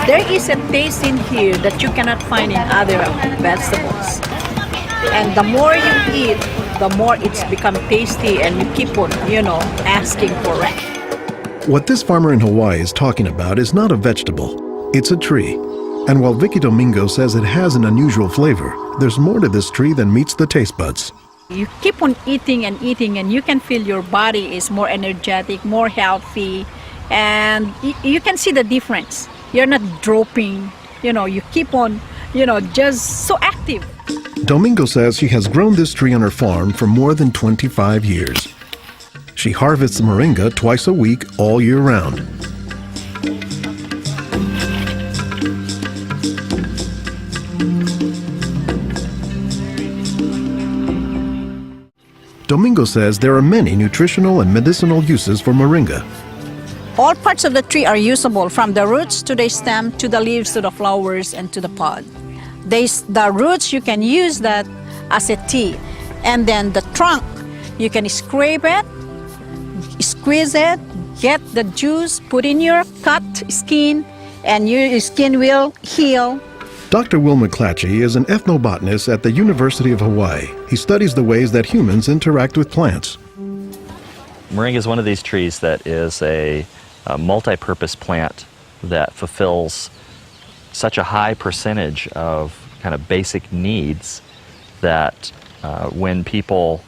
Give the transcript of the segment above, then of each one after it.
There is a taste in here that you cannot find in other vegetables. And the more you eat, the more it's become tasty and you keep on, asking for it. What this farmer in Hawaii is talking about is not a vegetable, it's a tree. And while Vicky Domingo says it has an unusual flavor, there's more to this tree than meets the taste buds. You keep on eating and eating and you can feel your body is more energetic, more healthy, and you can see the difference. You're not dropping, you keep on, just so active. Domingo says she has grown this tree on her farm for more than 25 years. She harvests moringa twice a week all year round. Domingo says there are many nutritional and medicinal uses for moringa. All parts of the tree are usable, from the roots to the stem, to the leaves, to the flowers, and to the pod. The roots, you can use that as a tea. And then the trunk, you can scrape it, squeeze it, get the juice, put in your cut skin, and your skin will heal. Dr. Will McClatchy is an ethnobotanist at the University of Hawaii. He studies the ways that humans interact with plants. Moringa is one of these trees that is a multi-purpose plant that fulfills such a high percentage of kind of basic needs that when people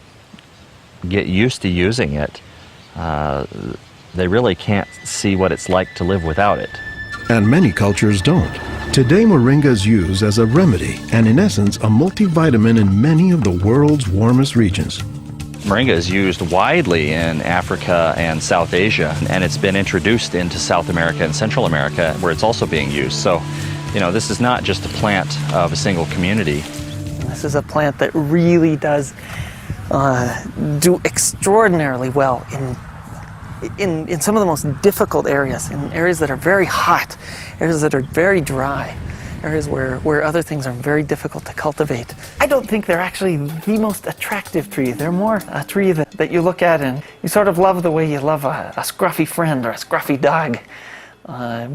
get used to using it, they really can't see what it's like to live without it. And many cultures don't. Today, moringa is used as a remedy and, in essence, a multivitamin in many of the world's warmest regions. Moringa is used widely in Africa and South Asia, and it's been introduced into South America and Central America, where it's also being used. So, this is not just a plant of a single community. This is a plant that really does do extraordinarily well in some of the most difficult areas, in areas that are very hot, areas that are very dry, areas where other things are very difficult to cultivate. I don't think they're actually the most attractive tree. They're more a tree that you look at and you sort of love the way you love a scruffy friend or a scruffy dog,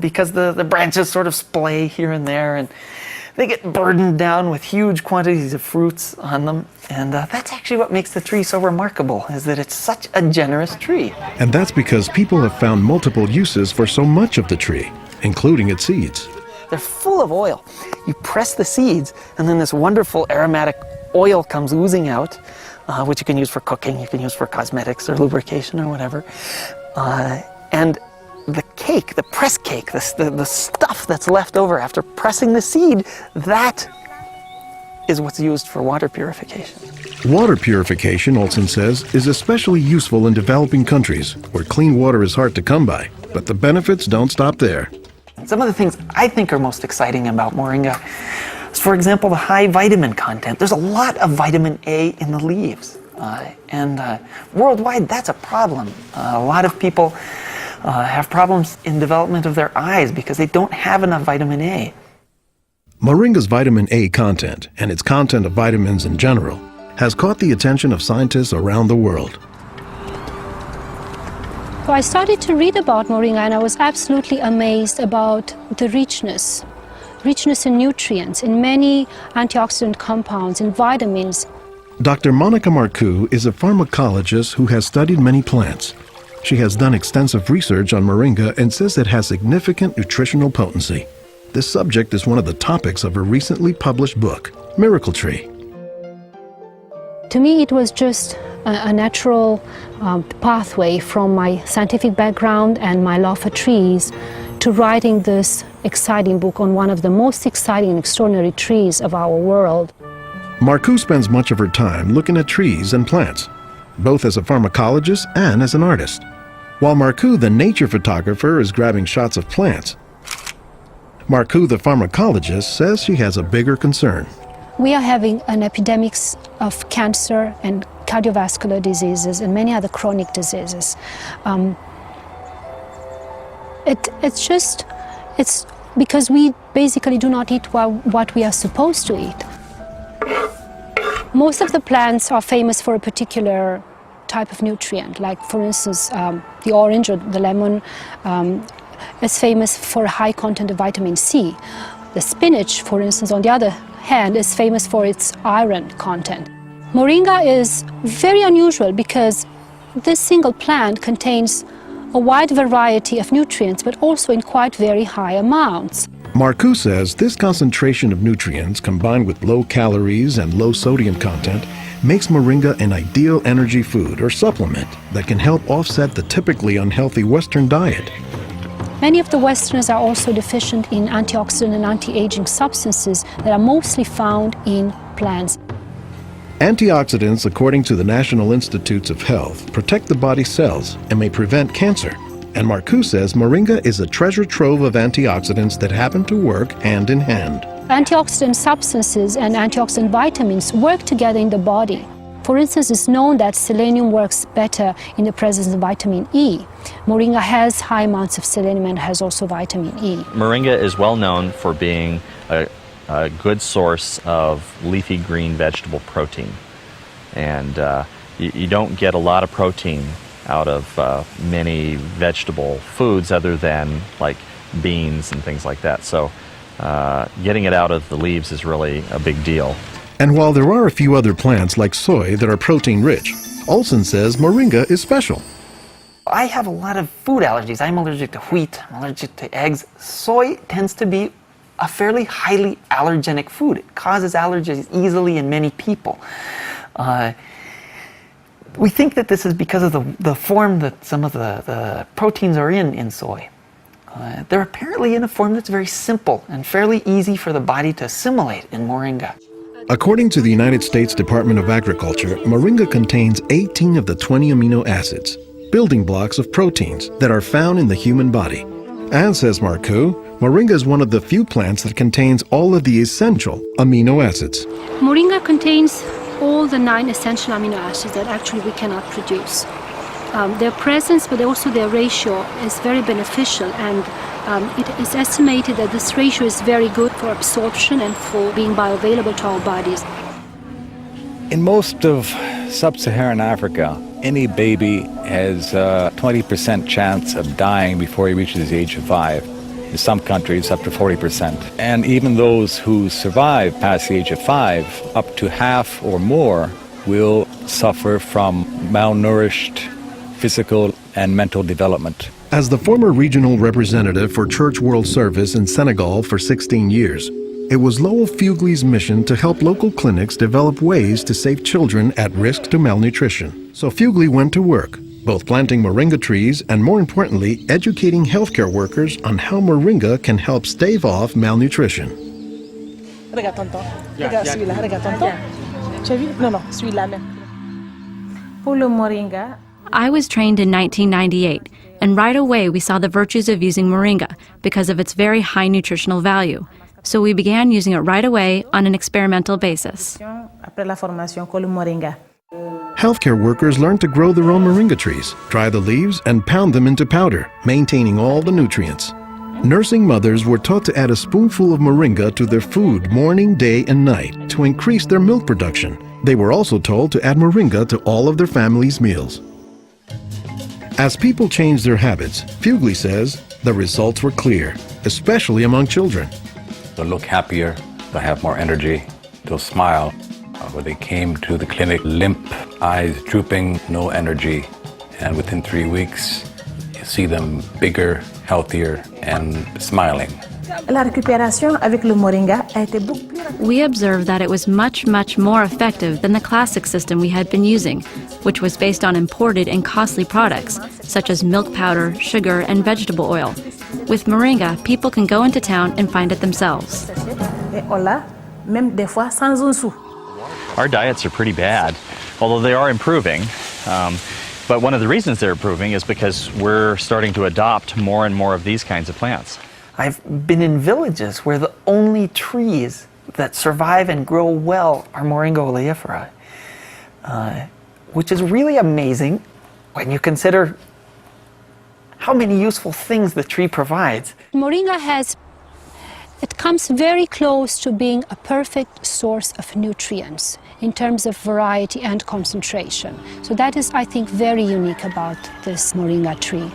because the branches sort of splay here and there, and they get burdened down with huge quantities of fruits on them. And that's actually what makes the tree so remarkable, is that it's such a generous tree. And that's because people have found multiple uses for so much of the tree, including its seeds. They're full of oil. You press the seeds, and then this wonderful aromatic oil comes oozing out, which you can use for cooking, you can use for cosmetics or lubrication or whatever. And the cake, the press cake, the stuff that's left over after pressing the seed, that is what's used for water purification. Water purification, Olson says, is especially useful in developing countries where clean water is hard to come by. But the benefits don't stop there. Some of the things I think are most exciting about moringa is, for example, the high vitamin content. There's a lot of vitamin A in the leaves. And worldwide, that's a problem. A lot of people have problems in development of their eyes because they don't have enough vitamin A. Moringa's vitamin A content, and its content of vitamins in general, has caught the attention of scientists around the world. So I started to read about moringa, and I was absolutely amazed about the richness in nutrients, in many antioxidant compounds, in vitamins. Dr. Monica Marcoux is a pharmacologist who has studied many plants. She has done extensive research on moringa and says it has significant nutritional potency. This subject is one of the topics of her recently published book, Miracle Tree. To me, it was just a natural pathway from my scientific background and my love for trees to writing this exciting book on one of the most exciting and extraordinary trees of our world. Marcoux spends much of her time looking at trees and plants, both as a pharmacologist and as an artist. While Marcoux, the nature photographer, is grabbing shots of plants, Marcoux, the pharmacologist, says she has a bigger concern. We are having an epidemic of cancer and cardiovascular diseases and many other chronic diseases. It's because we basically do not eat what we are supposed to eat. Most of the plants are famous for a particular type of nutrient, like for instance the orange or the lemon is famous for a high content of vitamin C. The spinach, for instance, on the other hand, is famous for its iron content. Moringa is very unusual because this single plant contains a wide variety of nutrients, but also in quite very high amounts. Marcoux says this concentration of nutrients combined with low calories and low sodium content makes moringa an ideal energy food or supplement that can help offset the typically unhealthy Western diet. Many of the Westerners are also deficient in antioxidant and anti-aging substances that are mostly found in plants. Antioxidants, according to the National Institutes of Health, protect the body's cells and may prevent cancer. And Marcoux says moringa is a treasure trove of antioxidants that happen to work hand in hand. Antioxidant substances and antioxidant vitamins work together in the body. For instance, it's known that selenium works better in the presence of vitamin E. Moringa has high amounts of selenium and has also vitamin E. Moringa is well known for being a good source of leafy green vegetable protein. And you don't get a lot of protein out of many vegetable foods other than like beans and things like that. So getting it out of the leaves is really a big deal. And while there are a few other plants like soy that are protein rich, Olson says moringa is special. I have a lot of food allergies. I'm allergic to wheat, I'm allergic to eggs. Soy tends to be a fairly highly allergenic food. It causes allergies easily in many people. We think that this is because of the form that some of the proteins are in soy. They're apparently in a form that's very simple and fairly easy for the body to assimilate in moringa. According to the United States Department of Agriculture, moringa contains 18 of the 20 amino acids, building blocks of proteins that are found in the human body. And says Marcoux, moringa is one of the few plants that contains all of the essential amino acids. Moringa contains all the 9 essential amino acids that actually we cannot produce. Their presence, but also their ratio, is very beneficial, and it is estimated that this ratio is very good for absorption and for being bioavailable to our bodies. In most of sub-Saharan Africa, any baby has a 20% chance of dying before he reaches the age of 5. In some countries, up to 40%. And even those who survive past the age of 5, up to half or more will suffer from malnourished physical and mental development. As the former regional representative for Church World Service in Senegal for 16 years, it was Lowell Fugley's mission to help local clinics develop ways to save children at risk to malnutrition. So Fugley went to work, both planting moringa trees and, more importantly, educating healthcare workers on how moringa can help stave off malnutrition. Regarde tonton. Regarde celui-là. Regarde tonton. Tu as vu? Non, non, celui-là même. Pour le moringa, I was trained in 1998, and right away we saw the virtues of using moringa because of its very high nutritional value. So we began using it right away on an experimental basis. après la formation, con le moringa. Healthcare workers learned to grow their own moringa trees, dry the leaves, and pound them into powder, maintaining all the nutrients. Nursing mothers were taught to add a spoonful of moringa to their food morning, day, and night to increase their milk production. They were also told to add moringa to all of their family's meals. As people changed their habits, Fugley says the results were clear, especially among children. They'll look happier, they'll have more energy, they'll smile. When they came to the clinic, limp, eyes drooping, no energy. And within 3 weeks, you see them bigger, healthier, and smiling. La récupération avec le moringa a été beaucoup plus rapide. We observed that it was much, much more effective than the classic system we had been using, which was based on imported and costly products, such as milk powder, sugar, and vegetable oil. With moringa, people can go into town and find it themselves. Et on l'a, même des fois sans un sou. Our diets are pretty bad, although they are improving. But one of the reasons they're improving is because we're starting to adopt more and more of these kinds of plants. I've been in villages where the only trees that survive and grow well are Moringa oleifera, which is really amazing when you consider how many useful things the tree provides. Moringa it comes very close to being a perfect source of nutrients in terms of variety and concentration. So that is, I think, very unique about this moringa tree.